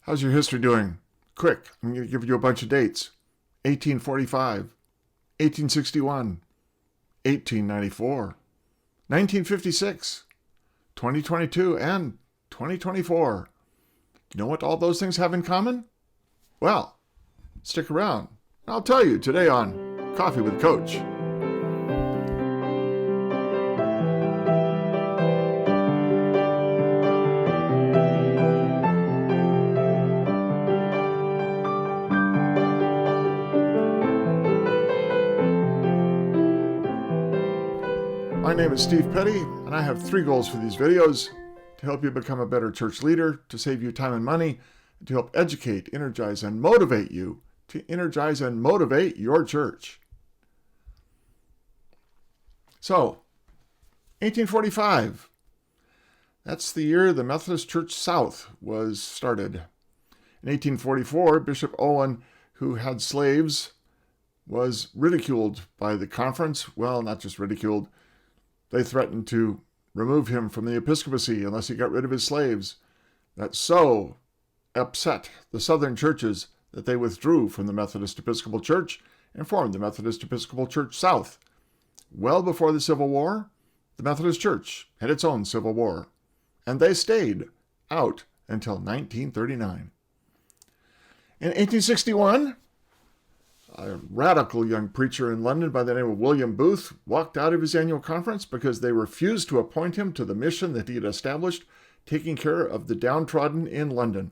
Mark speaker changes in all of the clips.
Speaker 1: How's your history doing? Quick, I'm going to give you a bunch of dates. 1845, 1861, 1894, 1956, 2022, and 2024. You know what all those things have in common? Well, stick around. I'll tell you today on Coffee with Coach. My name is Steve Petty, and I have 3 goals for these videos: to help you become a better church leader, to save you time and money, and to help educate, energize, and motivate you to energize and motivate your church. So, 1845. That's the year the Methodist Church South was started. In 1844, Bishop Owen, who had slaves, was ridiculed by the conference. Well, not just ridiculed. They threatened to remove him from the episcopacy unless he got rid of his slaves. That so upset the southern churches that they withdrew from the Methodist Episcopal Church and formed the Methodist Episcopal Church South. Well before the Civil War, the Methodist Church had its own Civil War, and they stayed out until 1939. In 1861, a radical young preacher in London by the name of William Booth walked out of his annual conference because they refused to appoint him to the mission that he had established, taking care of the downtrodden in London.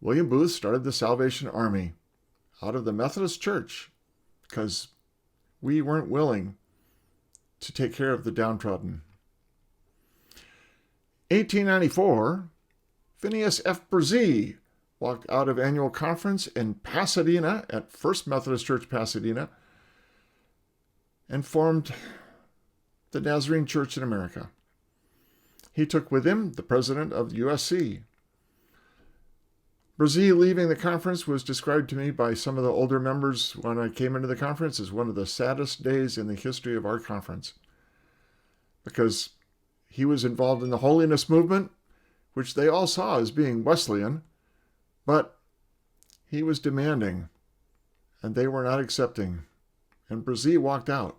Speaker 1: William Booth started the Salvation Army out of the Methodist Church because we weren't willing to take care of the downtrodden. 1894, Phineas F. Bresee walked out of annual conference in Pasadena at First Methodist Church, Pasadena, and formed the Nazarene Church in America. He took with him the president of USC. Bresee leaving the conference was described to me by some of the older members when I came into the conference as one of the saddest days in the history of our conference, because he was involved in the Holiness movement, which they all saw as being Wesleyan, but he was demanding, and they were not accepting. And Bresee walked out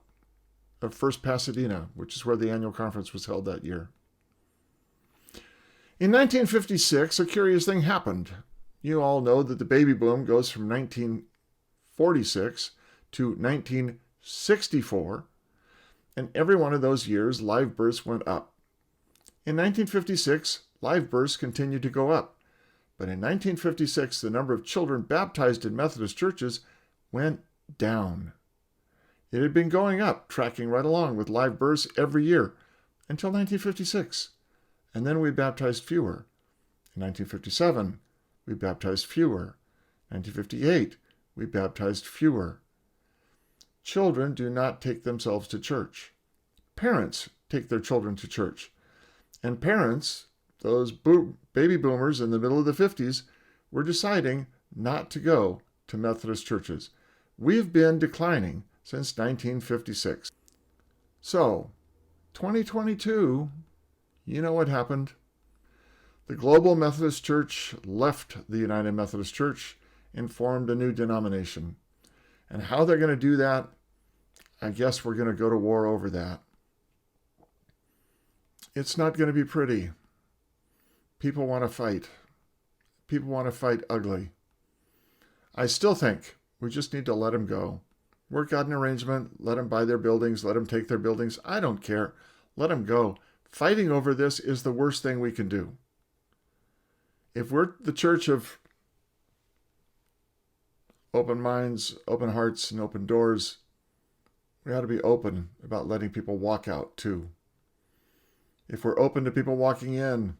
Speaker 1: of First Pasadena, which is where the annual conference was held that year. In 1956, a curious thing happened. You all know that the baby boom goes from 1946 to 1964, and every one of those years, live births went up. In 1956, live births continued to go up. But in 1956, the number of children baptized in Methodist churches went down. It had been going up, tracking right along with live births every year until 1956. And then we baptized fewer. In 1957, we baptized fewer. 1958, we baptized fewer. Children do not take themselves to church. Parents take their children to church. And parents, those baby boomers in the middle of the 50s, were deciding not to go to Methodist churches. We've been declining since 1956. So, 2022, you know what happened? The Global Methodist Church left the United Methodist Church and formed a new denomination. And how they're going to do that, I guess we're going to go to war over that. It's not going to be pretty. People want to fight. People want to fight ugly. I still think we just need to let them go. Work out an arrangement. Let them buy their buildings. Let them take their buildings. I don't care. Let them go. Fighting over this is the worst thing we can do. If we're the church of open minds, open hearts, and open doors, we ought to be open about letting people walk out too. If we're open to people walking in,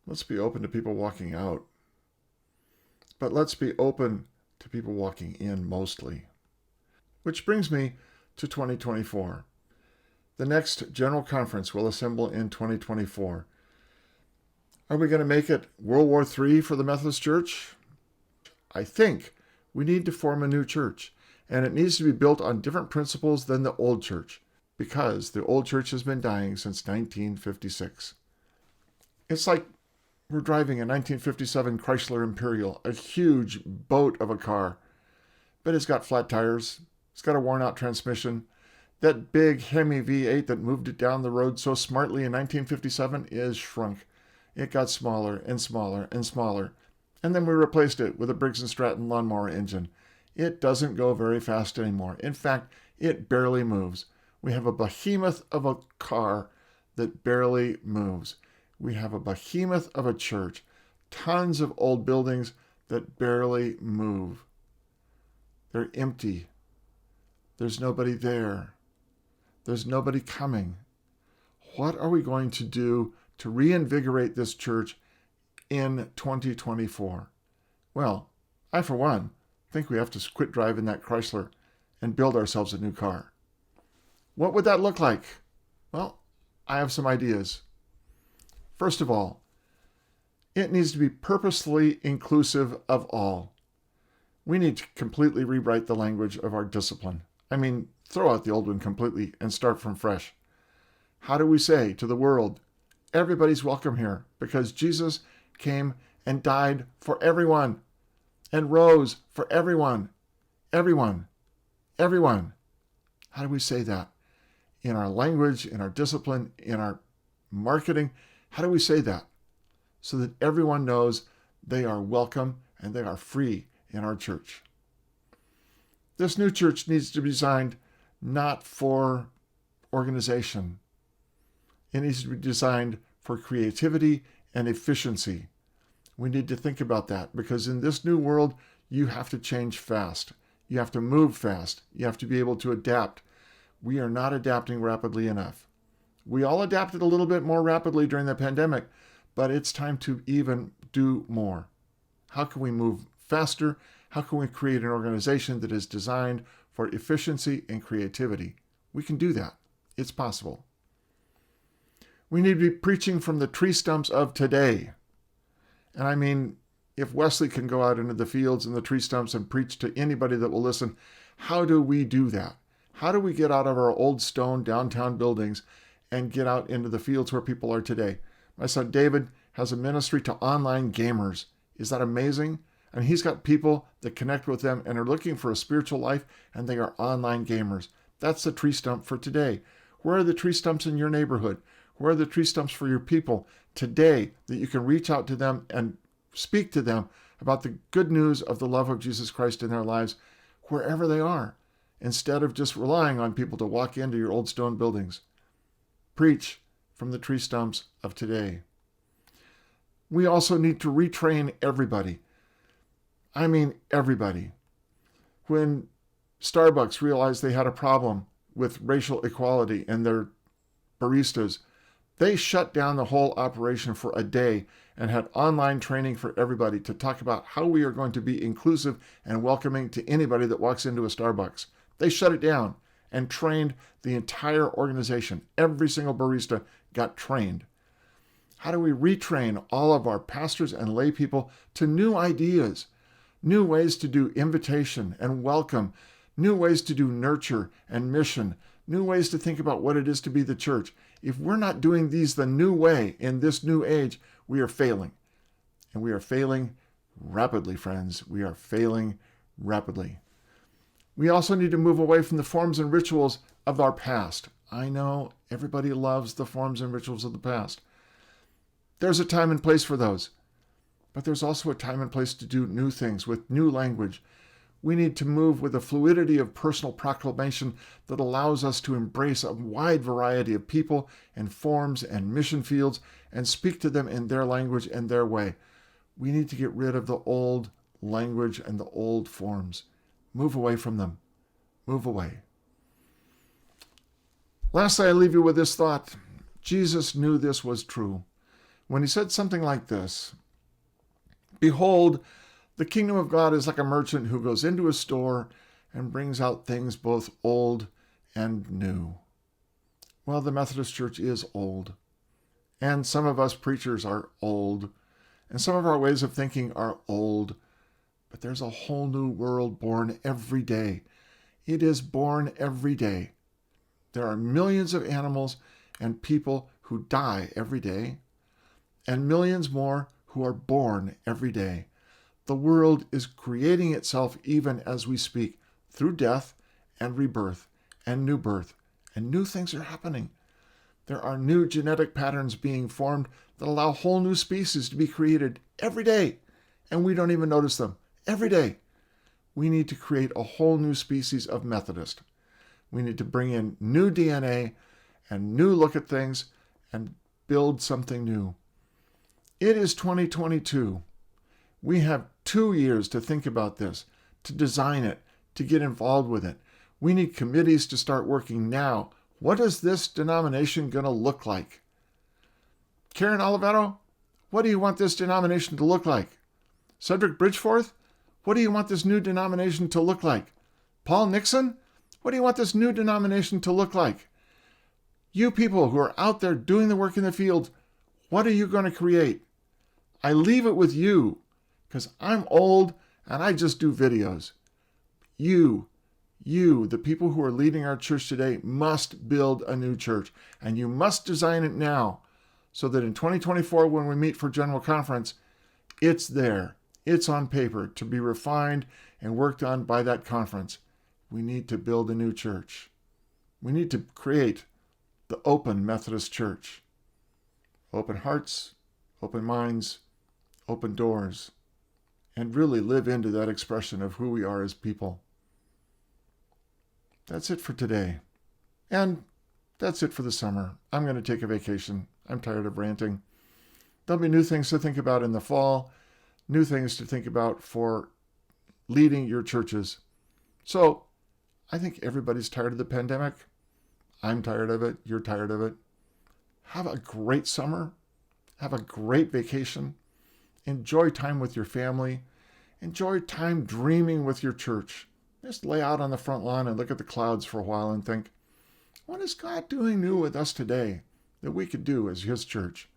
Speaker 1: let's be open to people walking out. But let's be open to people walking in mostly. Which brings me to 2024. The next General Conference will assemble in 2024. Are we going to make it World War III for the Methodist Church? I think we need to form a new church, and it needs to be built on different principles than the old church, because the old church has been dying since 1956. It's like We're driving a 1957 Chrysler Imperial, a huge boat of a car, but it's got flat tires. It's got a worn-out transmission. That big Hemi V8 that moved it down the road so smartly in 1957 is shrunk. It got smaller and smaller and smaller. And then we replaced it with a Briggs & Stratton lawnmower engine. It doesn't go very fast anymore. In fact, it barely moves. We have a behemoth of a car that barely moves. We have a behemoth of a church. Tons of old buildings that barely move. They're empty. There's nobody there. There's nobody coming. What are we going to do to reinvigorate this church in 2024? Well, I, for one, think we have to quit driving that Chrysler and build ourselves a new car. What would that look like? Well, I have some ideas. First of all, it needs to be purposefully inclusive of all. We need to completely rewrite the language of our discipline. I mean, throw out the old one completely and start from fresh. How do we say to the world, everybody's welcome here because Jesus came and died for everyone and rose for everyone, everyone, everyone? How do we say that? In our language, in our discipline, in our marketing, how do we say that? So that everyone knows they are welcome and they are free in our church. This new church needs to be designed not for organization. It needs to be designed for creativity and efficiency. We need to think about that because in this new world, you have to change fast. You have to move fast. You have to be able to adapt. We are not adapting rapidly enough. We all adapted a little bit more rapidly during the pandemic, but it's time to even do more. How can we move faster? How can we create an organization that is designed for efficiency and creativity? We can do that. It's possible. We need to be preaching from the tree stumps of today. And I mean, if Wesley can go out into the fields and the tree stumps and preach to anybody that will listen, how do we do that? How do we get out of our old stone downtown buildings and get out into the fields where people are today? My son David has a ministry to online gamers. Is that amazing? And he's got people that connect with them and are looking for a spiritual life, and they are online gamers. That's the tree stump for today. Where are the tree stumps in your neighborhood? Where are the tree stumps for your people today that you can reach out to them and speak to them about the good news of the love of Jesus Christ in their lives wherever they are, instead of just relying on people to walk into your old stone buildings? Preach from the tree stumps of today. We also need to retrain everybody. I mean, everybody. When Starbucks realized they had a problem with racial equality in their baristas, they shut down the whole operation for a day and had online training for everybody to talk about how we are going to be inclusive and welcoming to anybody that walks into a Starbucks. They shut it down and trained the entire organization. Every single barista got trained. How do we retrain all of our pastors and lay people to new ideas, new ways to do invitation and welcome, new ways to do nurture and mission, new ways to think about what it is to be the church? If we're not doing these the new way in this new age, we are failing. And we are failing rapidly, friends. We are failing rapidly. We also need to move away from the forms and rituals of our past. I know everybody loves the forms and rituals of the past. There's a time and place for those. But there's also a time and place to do new things with new language. We need to move with a fluidity of personal proclamation that allows us to embrace a wide variety of people and forms and mission fields and speak to them in their language and their way. We need to get rid of the old language and the old forms. Move away from them. Move away. Lastly, I leave you with this thought. Jesus knew this was true when he said something like this: "Behold, the kingdom of God is like a merchant who goes into a store and brings out things both old and new." Well, the Methodist Church is old. And some of us preachers are old. And some of our ways of thinking are old. But there's a whole new world born every day. It is born every day. There are millions of animals and people who die every day, and millions more who are born every day. The world is creating itself even as we speak, through death and rebirth and new birth, and new things are happening. There are new genetic patterns being formed that allow whole new species to be created every day, and we don't even notice them. Every day. We need to create a whole new species of Methodist. We need to bring in new DNA and new look at things and build something new. It is 2022. We have 2 years to think about this, to design it, to get involved with it. We need committees to start working now. What is this denomination going to look like? Karen Oliveto, what do you want this denomination to look like? Cedric Bridgeforth, what do you want this new denomination to look like? Paul Nixon, what do you want this new denomination to look like? You people who are out there doing the work in the field, what are you going to create? I leave it with you, because I'm old and I just do videos. You, the people who are leading our church today, must build a new church, and you must design it now so that in 2024, when we meet for General Conference, it's there. It's on paper to be refined and worked on by that conference. We need to build a new church. We need to create the open Methodist Church. Open hearts, open minds, open doors, and really live into that expression of who we are as people. That's it for today. And that's it for the summer. I'm going to take a vacation. I'm tired of ranting. There'll be new things to think about in the fall, new things to think about for leading your churches. So I think everybody's tired of the pandemic. I'm tired of it. You're tired of it. Have a great summer. Have a great vacation. Enjoy time with your family. Enjoy time dreaming with your church. Just lay out on the front lawn and look at the clouds for a while and think, what is God doing new with us today that we could do as his church?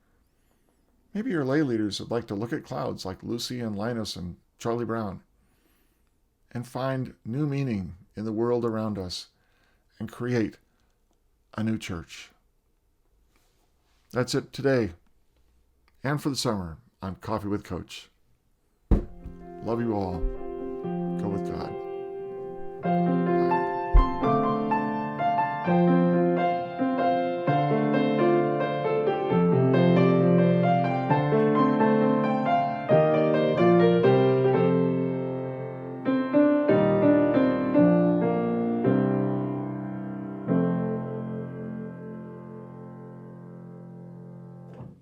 Speaker 1: Maybe your lay leaders would like to look at clouds like Lucy and Linus and Charlie Brown and find new meaning in the world around us and create a new church. That's it today and for the summer on Coffee with Coach. Love you all. Go with God.